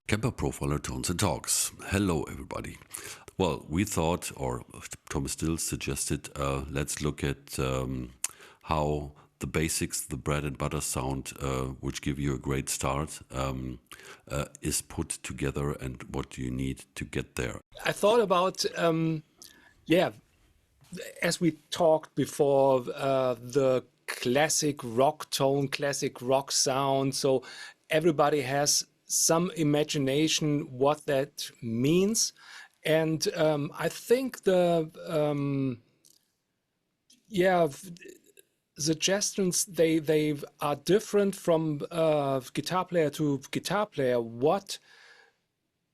Kemper Profiler Tones and Talks. Hello, everybody. Well, we thought, or Thomas still suggested, let's look at how the basics, the bread and butter sound, which give you a great start, is put together and what you need to get there. I thought about, as we talked before, the classic rock tone, classic rock sound. So everybody has some imagination what that means. And I think the suggestions, they are different from guitar player to guitar player. What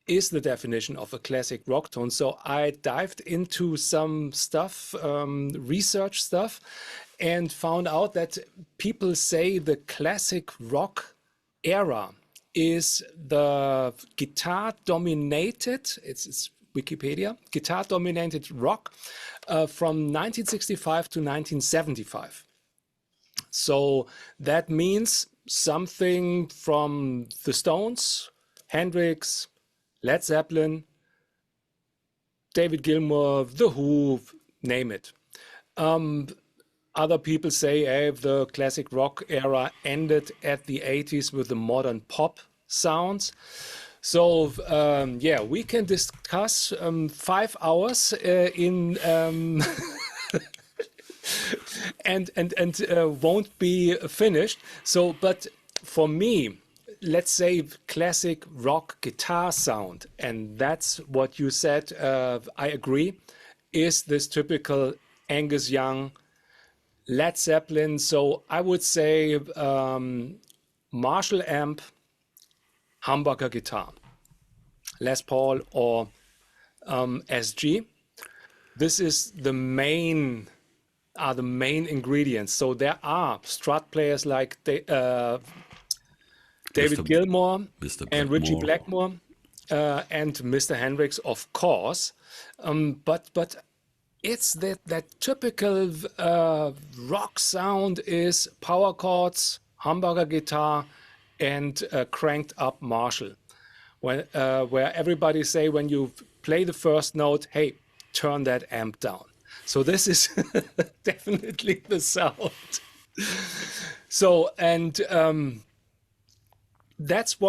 is the definition of a classic rock tone? So I dived into some stuff, research stuff, and found out that people say the classic rock era is the guitar-dominated, it's Wikipedia, guitar-dominated rock from 1965 to 1975. So that means something from the Stones, Hendrix, Led Zeppelin, David Gilmour, The Who, name it. Other people say the classic rock era ended at the 80s with the modern pop sounds. So we can discuss 5 hours in and won't be finished. So, but for me, let's say classic rock guitar sound, and that's what you said, I agree, is this typical Angus Young, Led Zeppelin. So I would say Marshall amp, humbucker guitar, Les Paul or SG. This is the main ingredients. So there are strut players like David Gilmour and Richie Blackmore and Mr. Hendrix, of course. But it's that typical rock sound is power chords, humbucker guitar, and cranked up Marshall. Where everybody say when you play the first note, hey, turn that amp down. So this is definitely the sound. So, and that's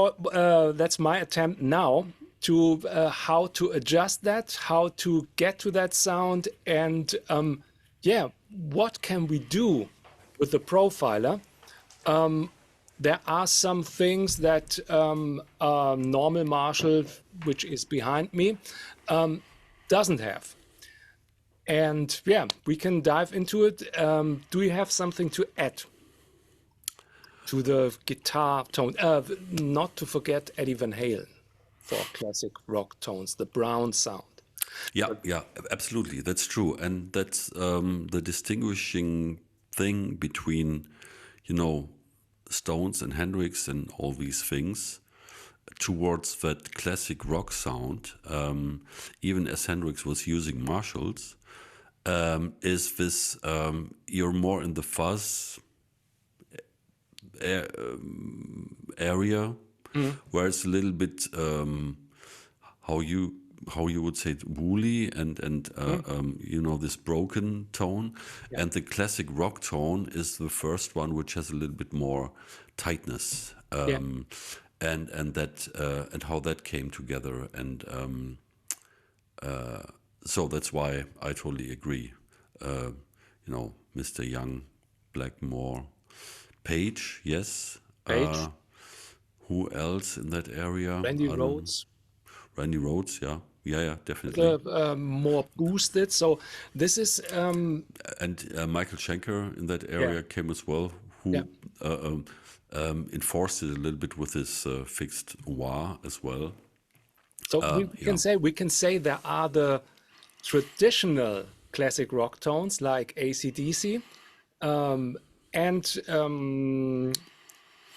my attempt now to how to adjust that, how to get to that sound, and what can we do with the profiler? There are some things that normal Marshall, which is behind me, doesn't have. And we can dive into it. Do you have something to add to the guitar tone? Not to forget Eddie Van Halen for classic rock tones, the brown sound. Yeah, absolutely. That's true. And that's the distinguishing thing between, Stones and Hendrix and all these things towards that classic rock sound, even as Hendrix was using Marshalls, is this you're more in the fuzz area, where it's a little bit how you would say it, woolly and this broken tone, and the classic rock tone is the first one which has a little bit more tightness, and that and how that came together, and so that's why I totally agree. Mr. Young, Blackmore, Page, yes. Page. Who else in that area? Randy Rhoads. Randy Rhoads, yeah, definitely. More boosted. So this is and Michael Schenker in that area came as well, who enforced it a little bit with his fixed wah as well. So we can say there are the traditional classic rock tones like AC/DC and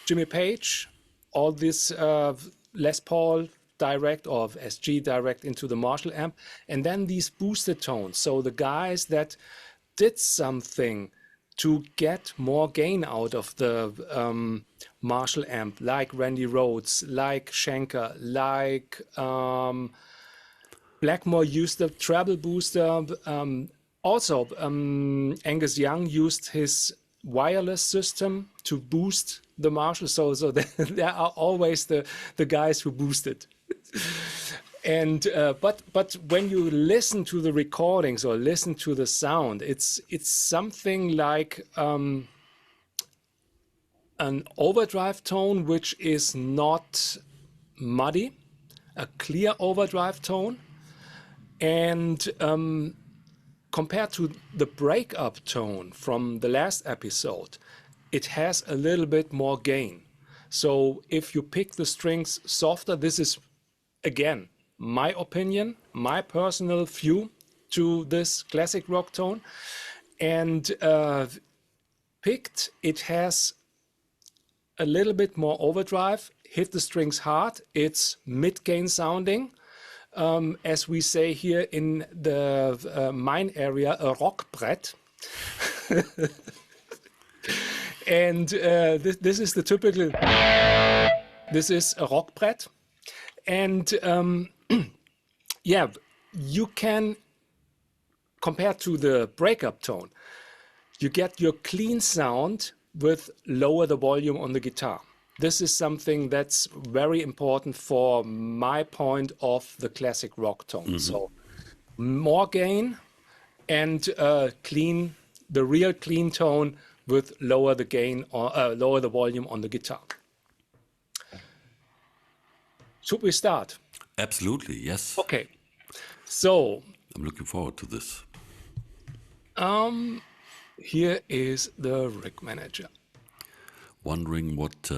Jimmy Page, all this Les Paul direct or SG direct into the Marshall amp, and then these boosted tones. So the guys that did something to get more gain out of the Marshall amp, like Randy Rhoads, like Schenker, like Blackmore used the treble booster. Also, Angus Young used his wireless system to boost the Marshall. So there are always the guys who boost it. And but when you listen to the recordings or listen to the sound, it's something like an overdrive tone which is not muddy, a clear overdrive tone, and compared to the breakup tone from the last episode, it has a little bit more gain. So if you pick the strings softer, this is again my opinion, my personal view to this classic rock tone, and picked, it has a little bit more overdrive, hit the strings hard, it's mid-gain sounding, as we say here in the mine area, a rockbrett. And this is the typical, this is a rockbrett. And yeah, you can, compared to the breakup tone, you get your clean sound with lower the volume on the guitar. This is something that's very important for my point of the classic rock tone. Mm-hmm. So more gain and clean, the real clean tone with lower the gain or lower the volume on the guitar. Should we start? Absolutely, yes. Okay. So I'm looking forward to this. Here is the rig manager. Wondering what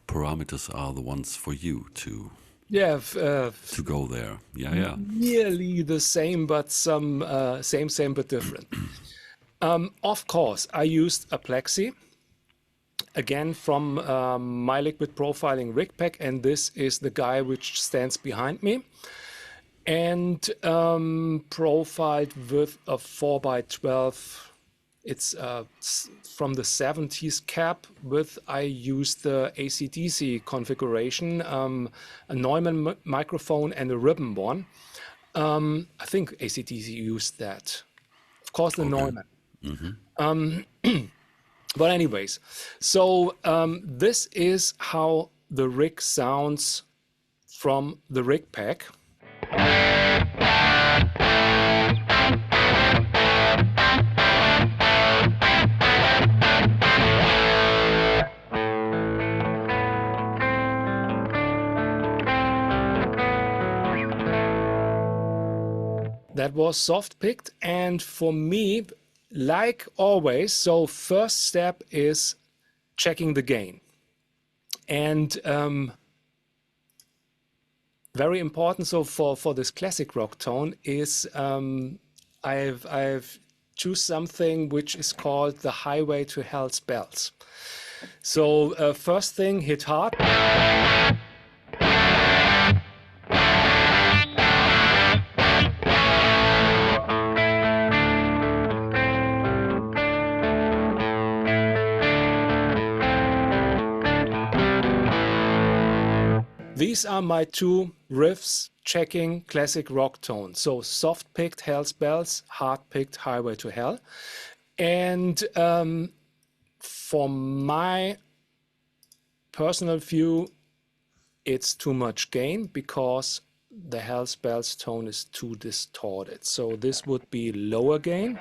parameters are the ones for you to go there. Yeah. Nearly the same, but some same but different. Of course, I used a Plexi. Again, from my liquid profiling rig pack, and this is the guy which stands behind me. And profiled with a 4x12. It's from the 70s cap with, I used the AC/DC configuration, a Neumann microphone and a ribbon one. I think AC/DC used that. Of course, the Neumann. Mm-hmm. But anyways, so this is how the rig sounds from the rig pack. That was soft picked, and for me, like always, so first step is checking the gain. And very important, so for this classic rock tone is I've choose something which is called the Highway to Hell's Bells. So first thing, hit hard. These are my two riffs checking classic rock tone. So soft picked Hell's Bells, hard picked Highway to Hell. And for my personal view, it's too much gain because the Hell's Bells tone is too distorted. So this would be lower gain.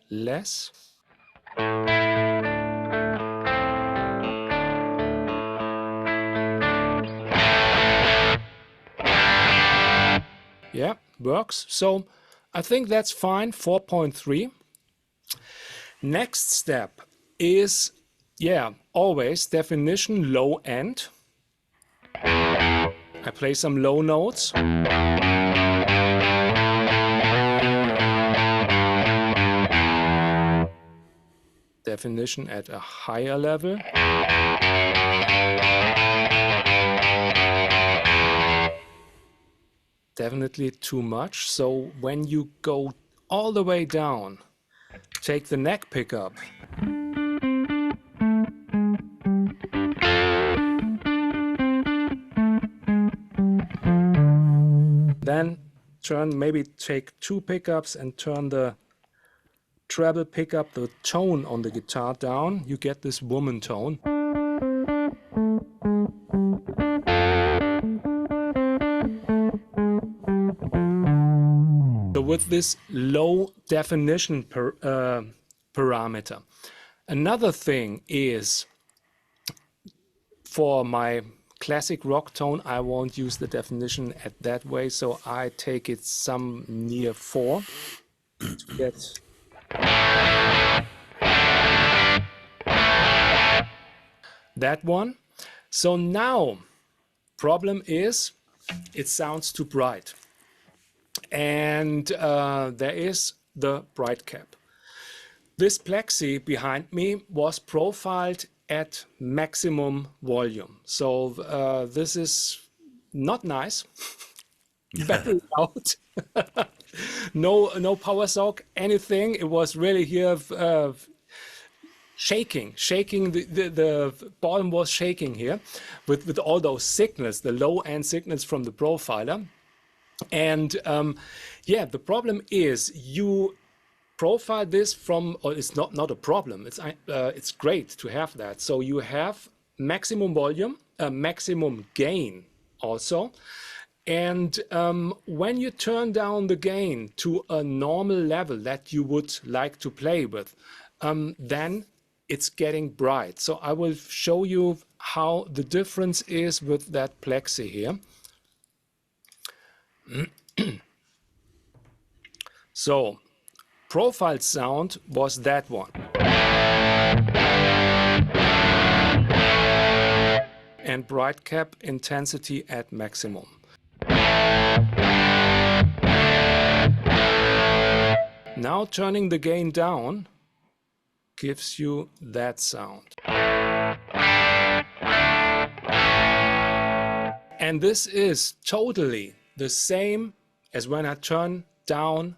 Less. Yeah, works. So I think that's fine, 4.3. Next step is, yeah, always definition low end. I play some low notes. Definition at a higher level. definitely too much. So when you go all the way down, take the neck pickup, then maybe take 2 pickups and turn the treble pickup, the tone on the guitar down. You get this woman tone. So with this low definition parameter. Another thing is, for my classic rock tone, I won't use the definition at that way, so I take it some near 4 to get that one. So now, problem is, it sounds too bright. And there is the bright cap. This plexi behind me was profiled at maximum volume. So this is not nice. Very loud. No power sock, anything. It was really here shaking. The bottom was shaking here with all those signals, the low end signals from the profiler. And yeah, the problem is you profile this from, or it's not a problem. It's great to have that. So you have maximum volume, maximum gain also. And when you turn down the gain to a normal level that you would like to play with, then it's getting bright. So I will show you how the difference is with that plexi here. So profile sound was that one. And bright cap intensity at maximum. Now turning the gain down gives you that sound. And this is totally the same as when I turn down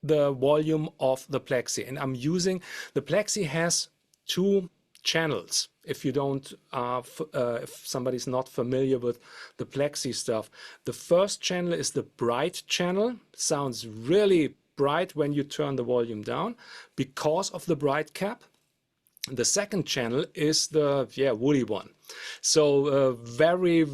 the volume of the plexi. And I'm using, the plexi has 2 channels. If you don't, if somebody's not familiar with the plexi stuff, the first channel is the bright channel. Sounds really bright when you turn the volume down because of the bright cap. The second channel is the woolly one. So very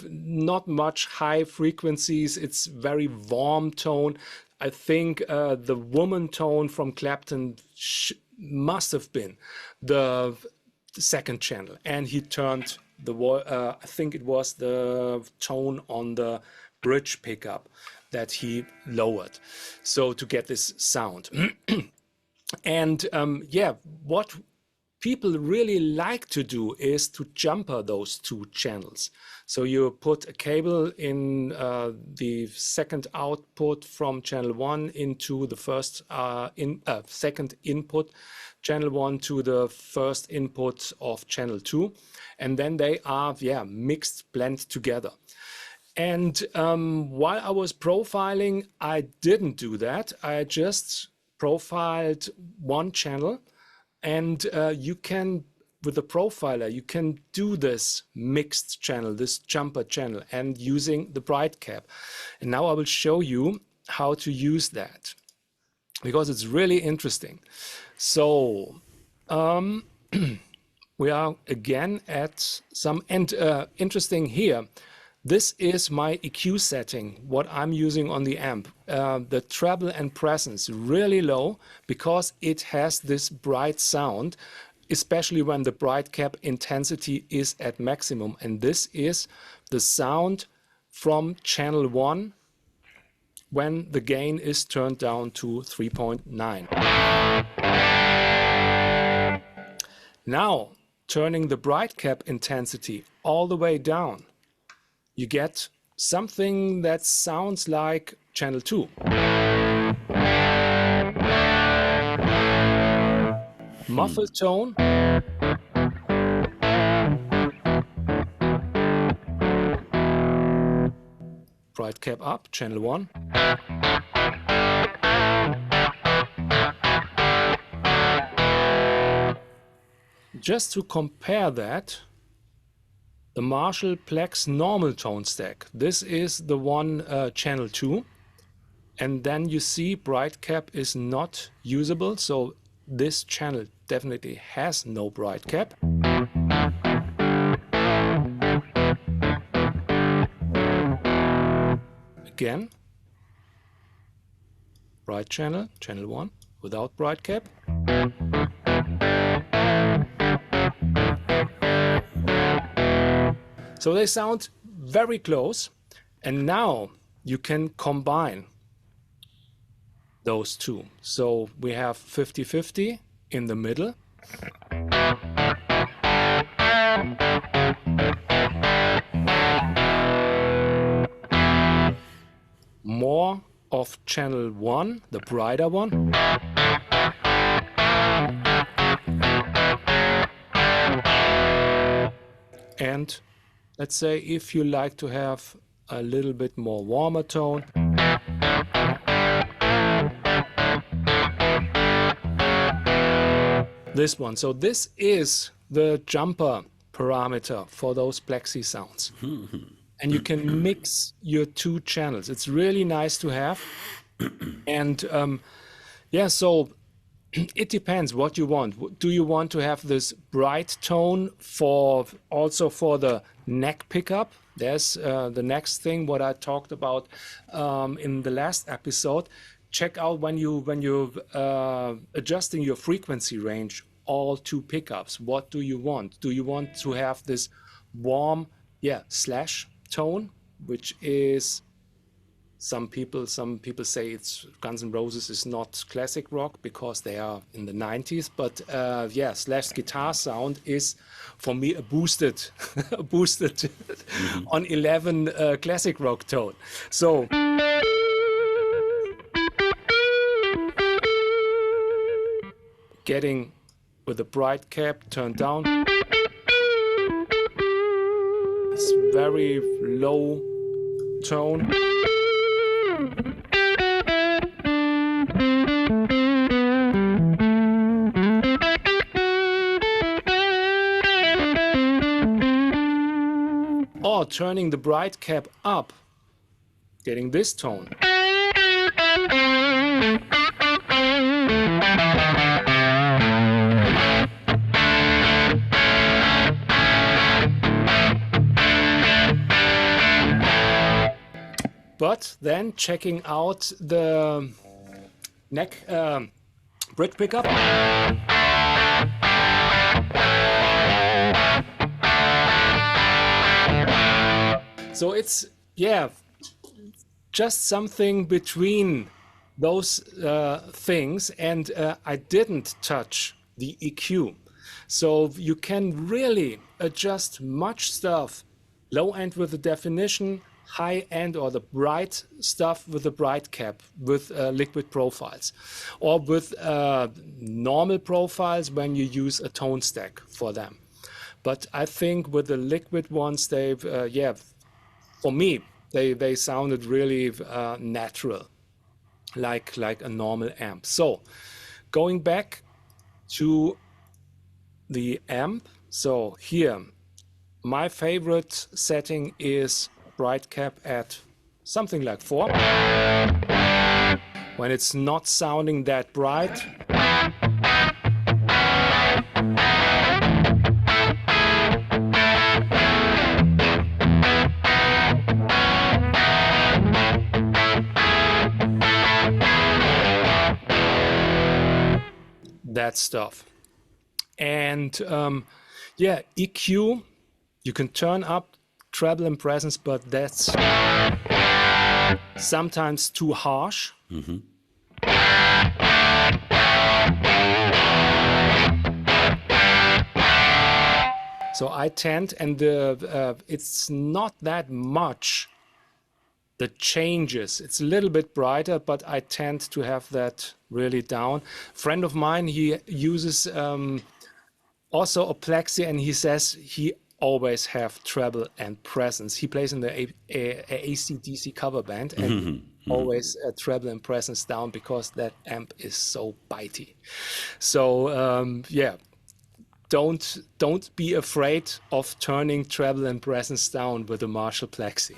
not much high frequencies. It's very warm tone. I think the woman tone from Clapton must have been the second channel, and he turned the I think it was the tone on the bridge pickup that he lowered, so to get this sound. And yeah, what people really like to do is to jumper those 2 channels. So you put a cable in the second output from channel 1 into the first second input, channel 1 to the first input of channel 2, and then they are mixed, blend together. And while I was profiling, I didn't do that. I just profiled 1 channel. And you can, with the profiler, you can do this mixed channel, this jumper channel, and using the bright cap. And now I will show you how to use that, because it's really interesting. So we are again at some interesting here. This is my EQ setting, what I'm using on the amp. The treble and presence really low because it has this bright sound, especially when the bright cap intensity is at maximum. And this is the sound from channel 1 when the gain is turned down to 3.9. Now, turning the bright cap intensity all the way down, you get something that sounds like channel 2. Muffled tone. bright cap up, channel 1. Just to compare that, the Marshall Plex normal tone stack. This is the one channel 2. And then you see bright cap is not usable. So this channel definitely has no bright cap. Again, bright channel, channel 1, without bright cap. So they sound very close, and now you can combine those two. So we have 50-50 in the middle. More of channel 1, the brighter one. And let's say if you like to have a little bit more warmer tone, this one. So this is the jumper parameter for those plexi sounds. And you can mix your two channels. It's really nice to have. And yeah, so it depends what you want. Do you want to have this bright tone for also for the neck pickup? There's the next thing what I talked about in the last episode. Check out when you adjusting your frequency range, all two pickups. What do you want? Do you want to have this warm, slash tone, which is some people say it's Guns N' Roses is not classic rock because they are in the 90s, but Slash guitar sound is for me a boosted on 11 classic rock tone. So getting with the bright cap turned down, it's very low tone. Or turning the bright cap up, getting this tone. But then checking out the neck bridge pickup. So it's, just something between those things, and I didn't touch the EQ. So you can really adjust much stuff, low end with the definition, high end or the bright stuff with the bright cap, with liquid profiles, or with normal profiles when you use a tone stack for them. But I think with the liquid ones, they've, for me, they sounded really natural, like a normal amp. So going back to the amp, so here, my favorite setting is bright cap at something like 4. When it's not sounding that bright, that stuff. And EQ, you can turn up treble and presence, but that's sometimes too harsh. Mm-hmm. So I tend, and it's not that much the changes. It's a little bit brighter, but I tend to have that really down. Friend of mine, he uses also a plexi, and he says he always have treble and presence. He plays in the AC/DC cover band, and always treble and presence down because that amp is so bitey. So yeah, don't be afraid of turning treble and presence down with a Marshall Plexi.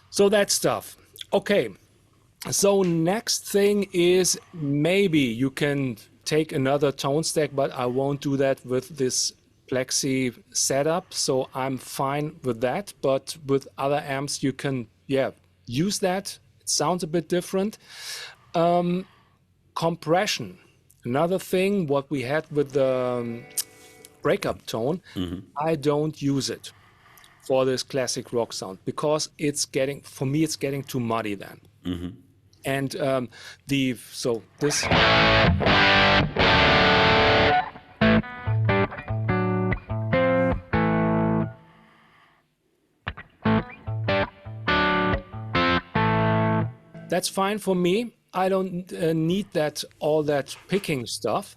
So that stuff. Okay. So next thing is, maybe you can take another tone stack, but I won't do that with this Plexi setup. So I'm fine with that. But with other amps, you can, yeah, use that. It sounds a bit different. Compression. Another thing, what we had with the breakup tone, I don't use it for this classic rock sound because it's getting, for me, it's getting too muddy then. And so this. That's fine for me. I don't need that, all that picking stuff.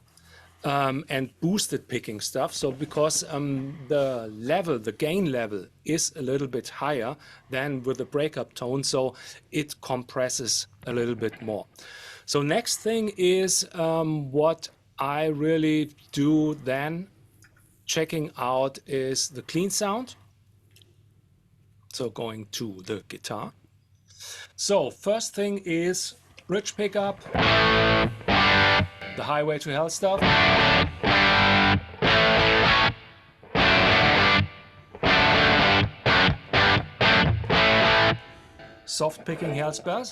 And boosted picking stuff. So because the level, the gain level is a little bit higher than with the breakup tone, so it compresses a little bit more. So next thing is what I really do then checking out is the clean sound. So going to the guitar. So first thing is bridge pickup, the Highway to Hell stuff. Soft picking Hell spells.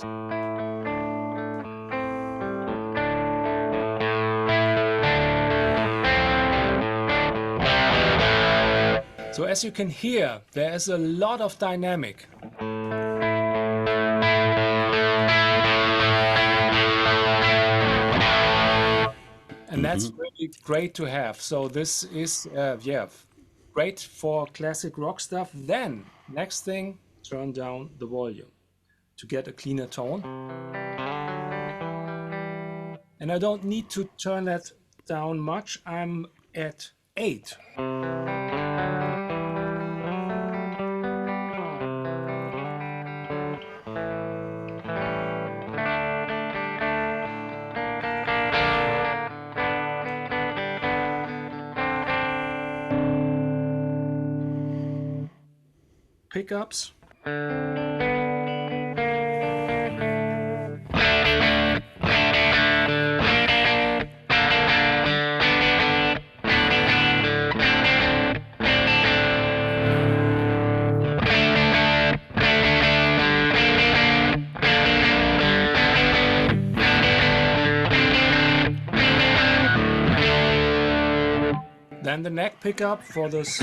So as you can hear, there is a lot of dynamic. And that's really great to have. So this is, yeah, great for classic rock stuff. Then, next thing, turn down the volume to get a cleaner tone. And I don't need to turn that down much. I'm at 8. Pickups. Then the neck pickup for this.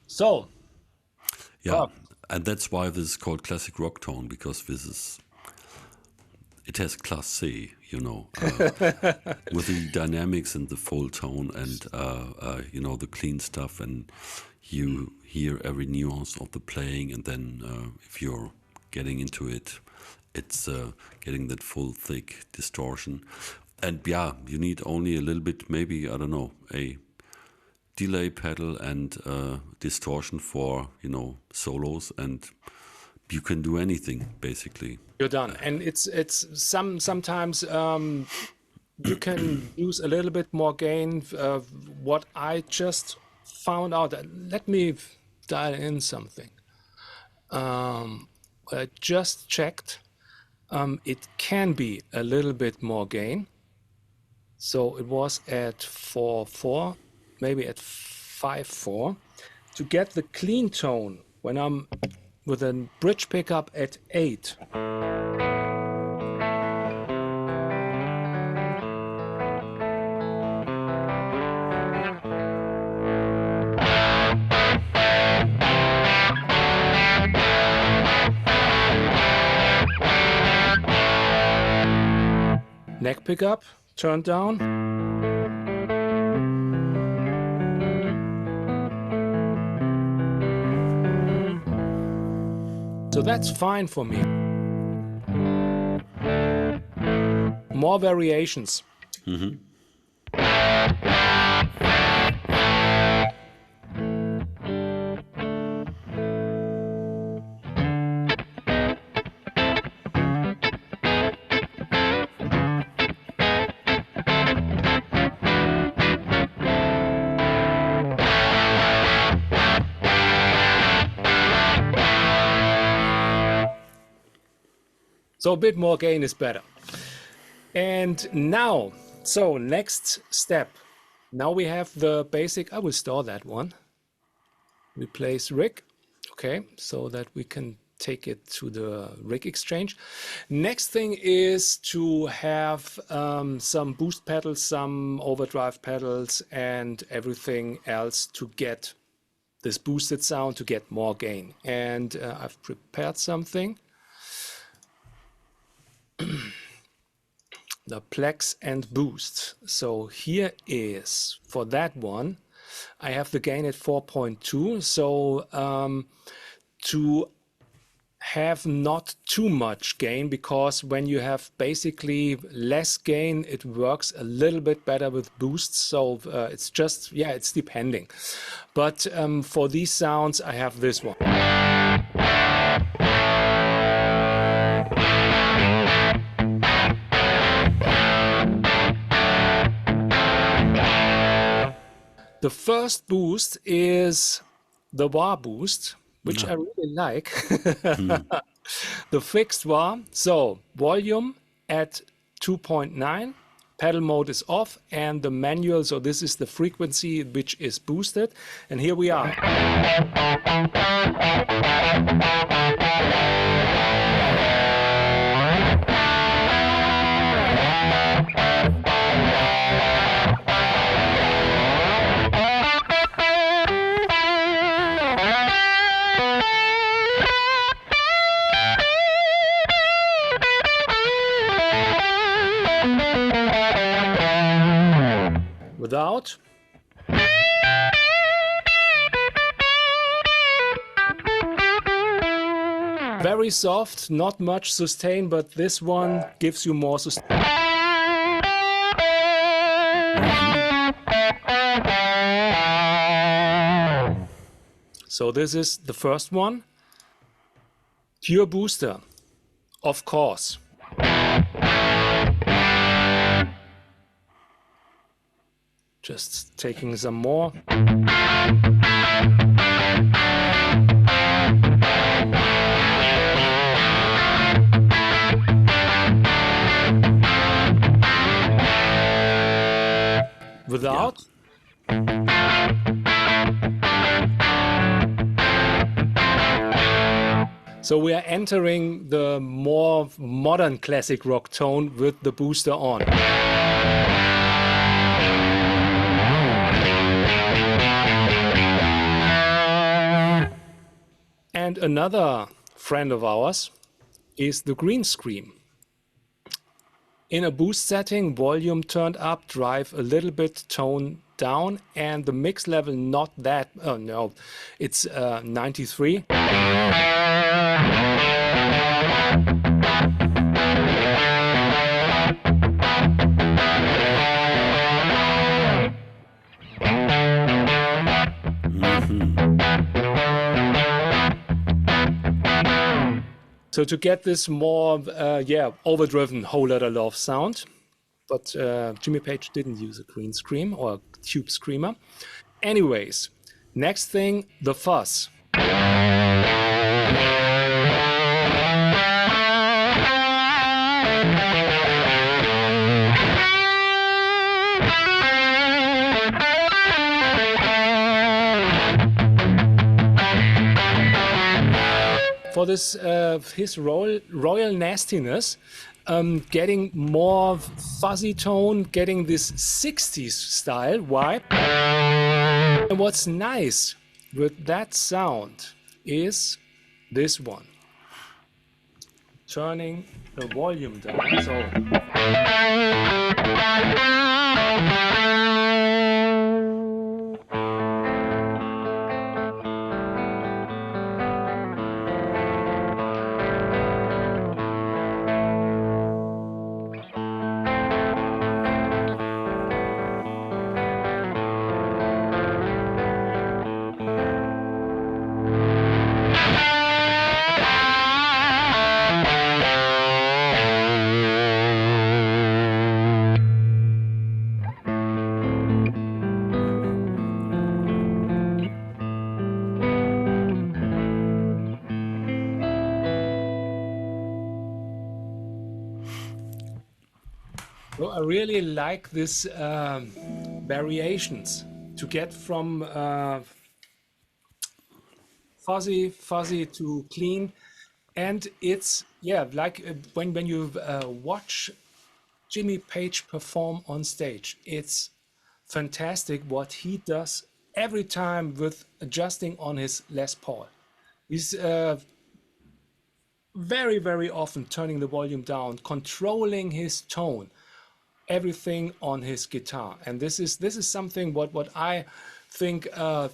So, yeah, and that's why this is called classic rock tone, because it has class C, you know, with the dynamics and the full tone and you know, the clean stuff, and you hear every nuance of the playing, and then if you're getting into it, it's getting that full thick distortion. And yeah, you need only a little bit, maybe, I don't know, a delay pedal and distortion for, you know, solos, and you can do anything basically. You're done. And it's sometimes you can use a little bit more gain. What I just found out, let me dial in something. I just checked. It can be a little bit more gain. So it was at 4.4, maybe at 5.4. To get the clean tone when I'm with a bridge pickup at 8. Neck pickup turned down. So that's fine for me. More variations. So a bit more gain is better. And now, so next step. Now we have the basic, I will store that one. Replace rig. Okay, so that we can take it to the rig exchange. Next thing is to have some boost pedals, some overdrive pedals, and everything else to get this boosted sound, to get more gain. And I've prepared something. The Plex and Boost. So here is, for that one, I have the gain at 4.2. So to have not too much gain, because when you have basically less gain, it works a little bit better with boosts. So it's just, yeah, it's depending. But for these sounds, I have this one. The first boost is the wah boost, which I really like. The fixed wah, so volume at 2.9, pedal mode is off, and the manual, so this is the frequency which is boosted. And here we are. Without. Very soft, not much sustain, but this one gives you more sustain. So this is the first one. Pure booster, of course. Just taking some more. Without. So we are entering the more modern classic rock tone with the booster on. And another friend of ours is the green scream. In a boost setting, volume turned up, drive a little bit, tone down, and the mix level not that, oh no, it's 93. So to get this more, overdriven whole lotta love sound, but Jimmy Page didn't use a green scream or a tube screamer. Anyways, next thing, the fuzz. For this, his royal nastiness, getting more fuzzy tone, getting this 60s style vibe. And what's nice with that sound is this one. turning the volume down. So I really like this variations to get from fuzzy to clean, and it's like when you watch Jimmy Page perform on stage, it's fantastic what he does every time with adjusting on his Les Paul. He's very often turning the volume down, controlling his tone, everything on his guitar. And this is something what I think a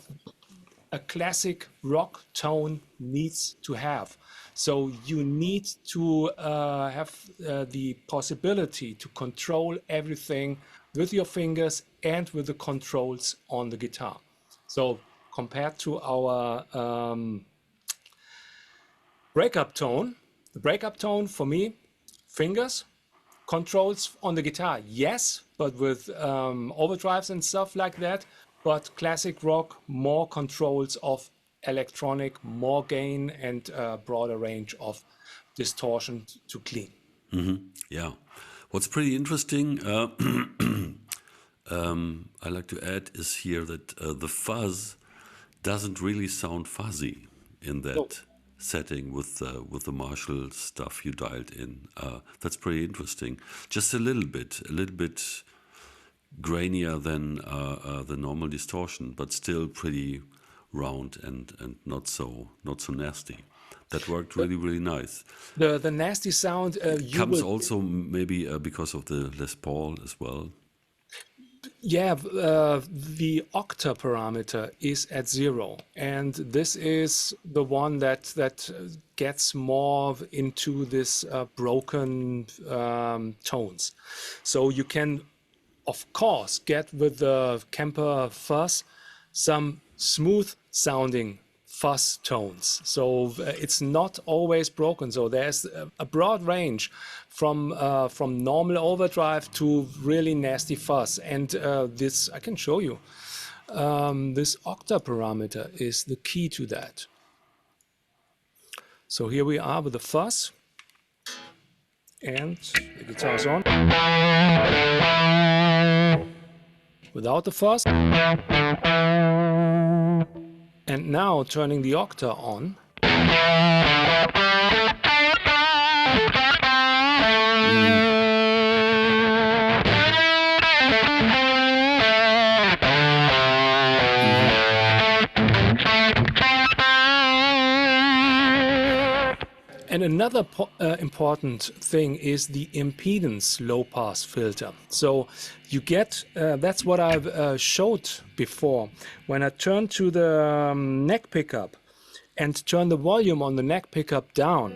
classic rock tone needs to have. So you need to have the possibility to control everything with your fingers and with the controls on the guitar. So compared to our breakup tone, the breakup tone for me, fingers, controls on the guitar, yes, but with overdrives and stuff like that. But classic rock, more controls of electronic, more gain, and broader range of distortion to clean. Yeah. What's pretty interesting, I like to add, is here that the fuzz doesn't really sound fuzzy in that setting with the Marshall stuff you dialed in. That's pretty interesting. Just a little bit grainier than the normal distortion, but still pretty round and not so nasty. That worked really nice. The nasty sound comes also maybe because of the Les Paul as well. Yeah, the octa parameter is at 0, and this is the one that gets more into this broken tones. So you can, of course, get with the Kemper fuzz some smooth sounding fuzz tones. So it's not always broken. So there's a broad range from normal overdrive to really nasty fuzz. And this, I can show you. This octa parameter is the key to that. So here we are with the fuzz. And the guitar's on. Without the fuzz. And now turning the octa on. And another important thing is the impedance low-pass filter. So you get, that's what I've showed before. When I turn to the neck pickup and turn the volume on the neck pickup down,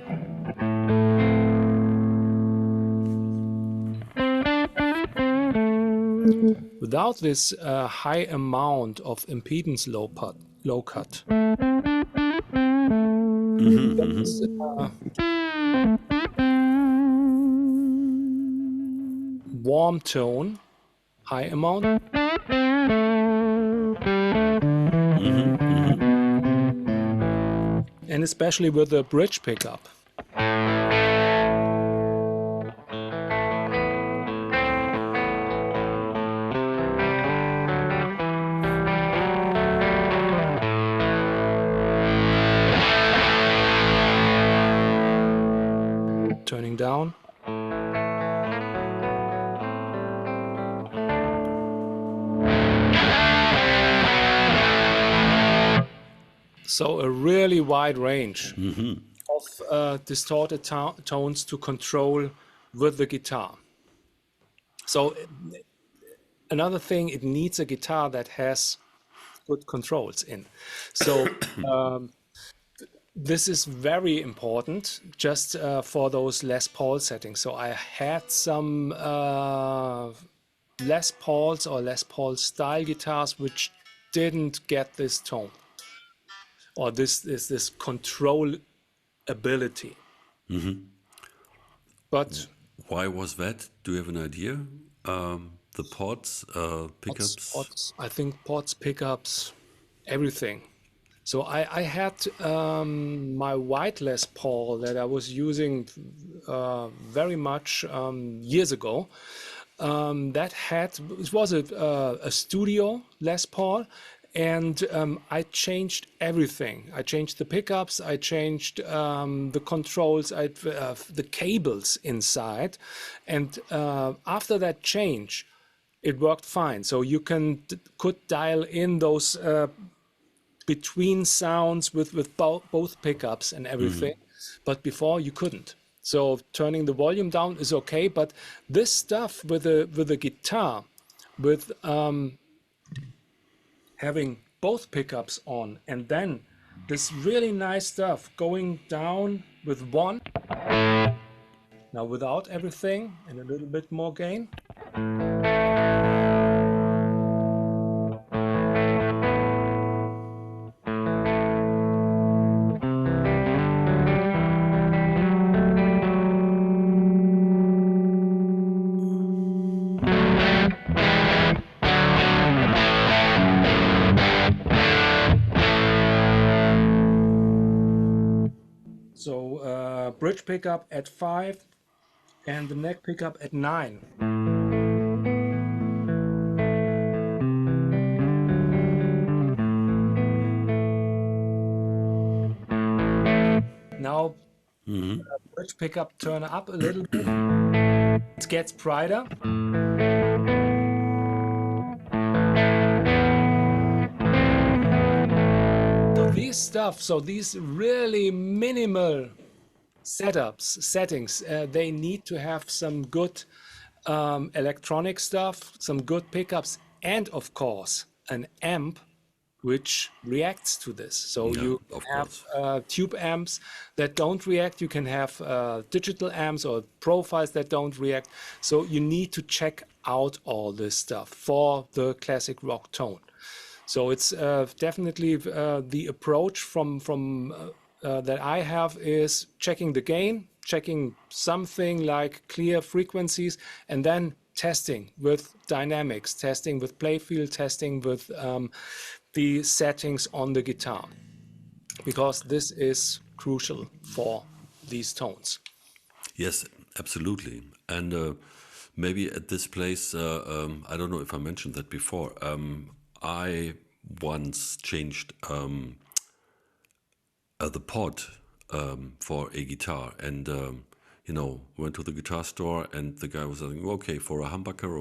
without this high amount of impedance low cut. Warm tone, high amount. And especially with the bridge pickup. Turning down. So a really wide range of distorted tones to control with the guitar. So another thing, it needs a guitar that has good controls in. So this is very important just for those Les Paul settings. So I had some Les Pauls or Les Paul style guitars which didn't get this tone or this control ability. But Why was that? Do you have an idea? The pods, pickups? pots, I think pots, pickups, everything. So I had my white Les Paul that I was using very much years ago. It was a studio Les Paul, and I changed everything. I changed the pickups, I changed the controls, the cables inside, and after that change, it worked fine. So you could dial in those between sounds with both pickups and everything, but before you couldn't. So turning the volume down is okay, but this stuff with the guitar, with having both pickups on, and then this really nice stuff going down with one, now without everything and a little bit more gain. So bridge pickup at 5 and the neck pickup at 9. Now bridge pickup turn up a little bit. It gets brighter. So these really minimal settings, they need to have some good electronic stuff, some good pickups, and of course an amp which reacts to this. So Yeah, you of have tube amps that don't react. You can have digital amps or profiles that don't react. So you need to check out all this stuff for the classic rock tone. So it's definitely the approach from that I have is checking the gain, checking something like clear frequencies, and then testing with dynamics, testing with playfield, testing with the settings on the guitar, because this is crucial for these tones. Yes, absolutely. And maybe at this place, I don't know if I mentioned that before. I once changed the pod for a guitar, and went to the guitar store, and the guy was saying, "Okay, for a humbucker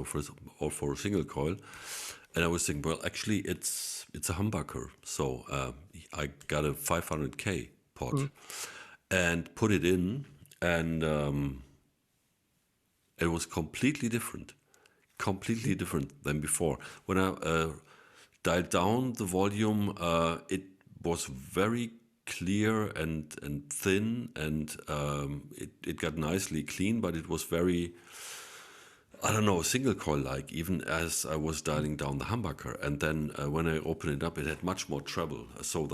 or for a single coil," and I was thinking, "Well, actually, it's a humbucker." So I got a 500K pod and put it in, and it was completely different than before. When I dialed down the volume, it was very clear and thin, and it got nicely clean, but it was very, I don't know, single coil like, even as I was dialing down the humbucker. And then when I opened it up, it had much more treble. So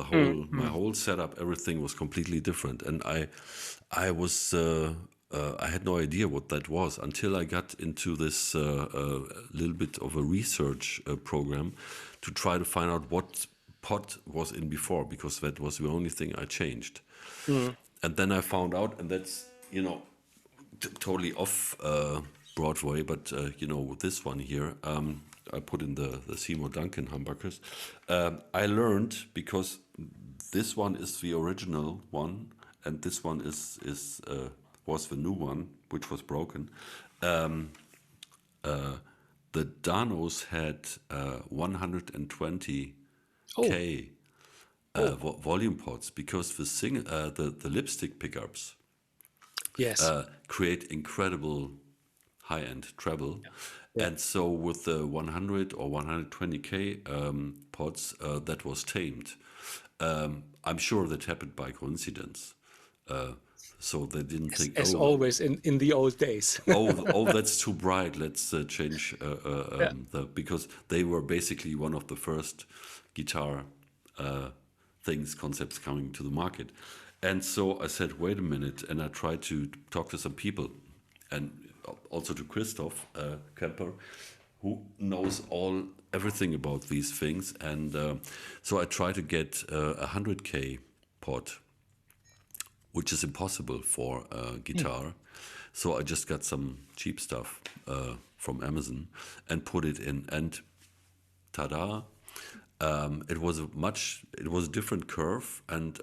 my whole setup, everything was completely different. And I was I had no idea what that was until I got into this little bit of a research program to try to find out what pot was in before, because that was the only thing I changed. And then I found out, and that's totally off Broadway, but with this one here, I put in the Seymour Duncan humbuckers. I learned, because this one is the original one, and this one was the new one, which was broken. The Danos had 120K volume pots, because the lipstick pickups Yes. create incredible high-end treble. Yeah. And so with the 100 or 120K pods, that was tamed. I'm sure that happened by coincidence. So they didn't think, As always in the old days. that's too bright. Let's change Yeah. because they were basically one of the first guitar concepts coming to the market. And so I said, wait a minute, and I tried to talk to some people, and also to Christoph Kemper, who knows everything about these things. And so I tried to get a 100K pod, which is impossible for guitar. So I just got some cheap stuff from Amazon and put it in, and ta-da! It was a different curve, and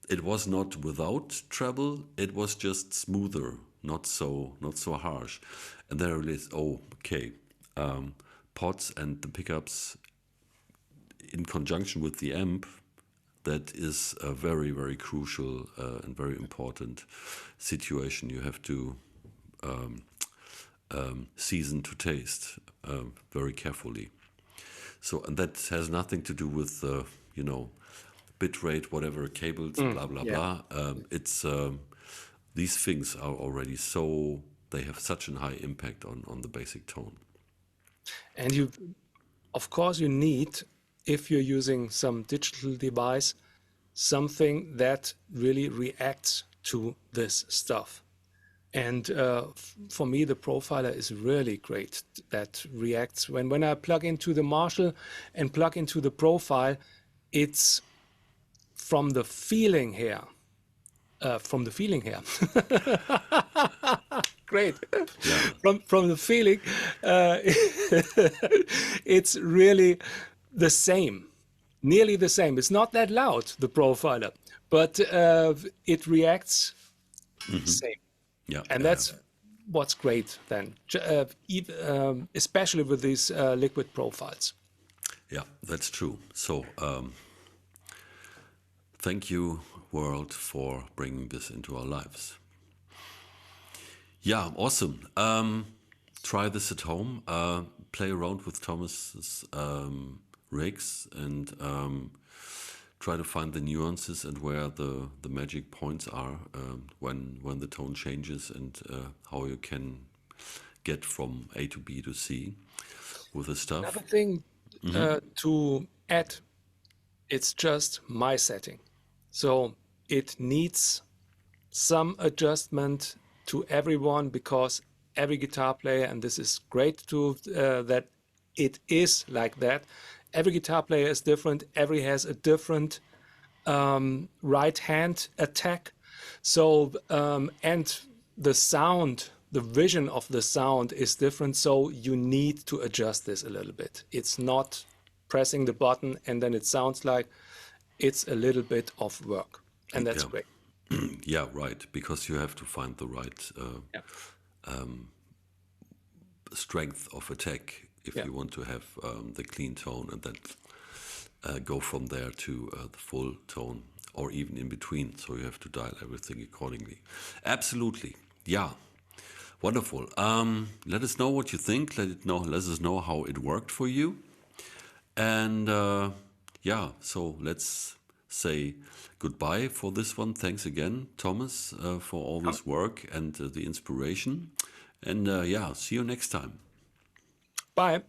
it was not without treble. It was just smoother, not so harsh. And then I realized, okay, pods and the pickups in conjunction with the amp, that is a very, very crucial and very important situation. You have to season to taste very carefully. So, and that has nothing to do with, bit rate, whatever, cables, blah, blah, Yeah. blah. It's these things are already they have such a high impact on the basic tone. And of course, you need, if you're using some digital device, something that really reacts to this stuff. And for me, the profiler is really great. That reacts when I plug into the Marshall and plug into the profile. It's from the feeling here. Great. Yeah. From the feeling, it's really the same, nearly the same. It's not that loud, the profiler, but it reacts same. Yeah. And that's what's great then, especially with these liquid profiles. Yeah, that's true. So thank you, world, for bringing this into our lives. Yeah, awesome. Try this at home. Play around with Thomas's rigs, and try to find the nuances and where the magic points are when the tone changes, and how you can get from A to B to C with the stuff. Another thing to add, it's just my setting. So it needs some adjustment to everyone, because every guitar player, and this is great to that it is like that. Every guitar player is different. Every has a different right hand attack. So and the sound, the vision of the sound is different. So you need to adjust this a little bit. It's not pressing the button and then it sounds like. It's a little bit of work, and that's Yeah. great. Yeah, right. Because you have to find the right strength of attack if Yeah. you want to have the clean tone, and then go from there to the full tone, or even in between. So you have to dial everything accordingly. Absolutely. Yeah. Wonderful. Let us know what you think. Let us know how it worked for you. And yeah, so let's say goodbye for this one. Thanks again, Thomas, for all this work and the inspiration. And yeah, see you next time. Bye.